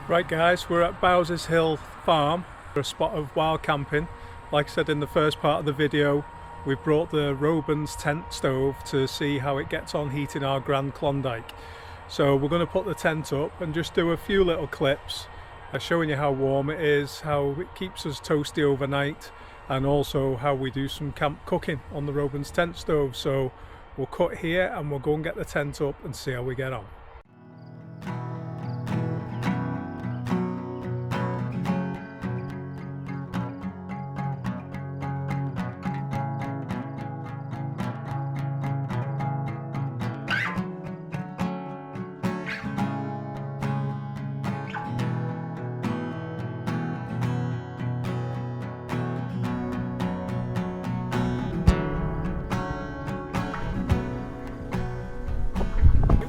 Right guys, we're at Bowser's Hill Farm for a spot of wild camping. Like I said in the first part of the video, we've brought the Robens Tent Stove to see how it gets on heating our Grand Klondike. So we're going to put the tent up and just do a few little clips showing you how warm it is, how it keeps us toasty overnight, and also how we do some camp cooking on the Robens Tent Stove. So we'll cut here and we'll go and get the tent up and see how we get on.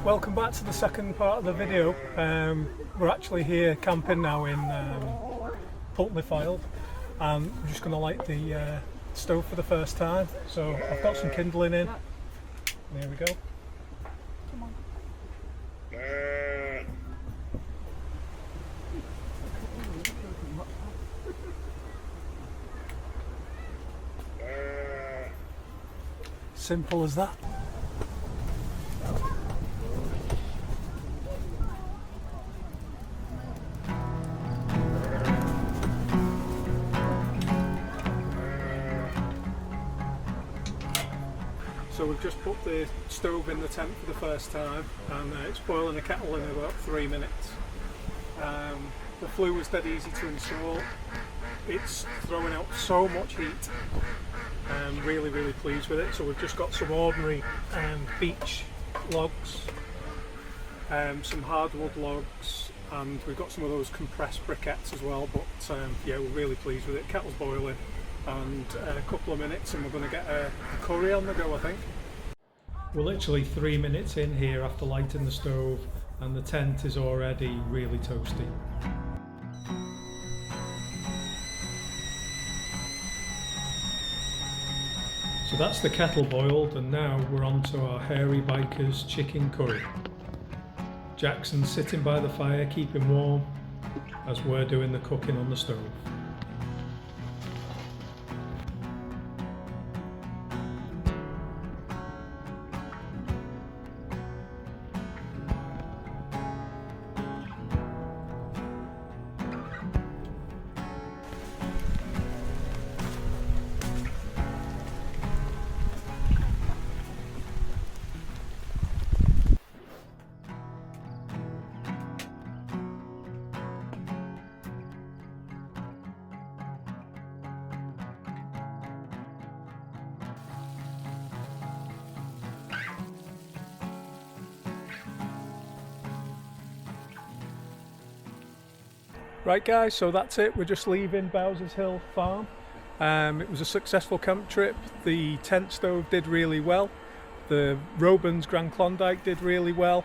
Welcome back to the second part of the video. We're actually here camping now in Pulteney Field, and we're just going to light the stove for the first time. So I've got some kindling in. There we go. Come on. Simple as that. So we've just put the stove in the tent for the first time, and it's boiling a kettle in about 3 minutes. The flue was dead easy to install. It's throwing out so much heat. I'm really pleased with it. So we've just got some ordinary beech logs, some hardwood logs, and we've got some of those compressed briquettes as well. But yeah, we're really pleased with it. Kettle's boiling, and a couple of minutes and we're going to get a curry on the go, I think. We're literally 3 minutes in here after lighting the stove, and the tent is already really toasty. So that's the kettle boiled, and now we're on to our hairy bikers chicken curry. Jackson's sitting by the fire keeping warm as we're doing the cooking on the stove. Right guys, so that's it. We're just leaving Bowser's Hill Farm. It was a successful camp trip. The tent stove did really well. The Robens Grand Klondike did really well.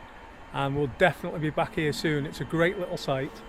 And we'll definitely be back here soon. It's a great little site.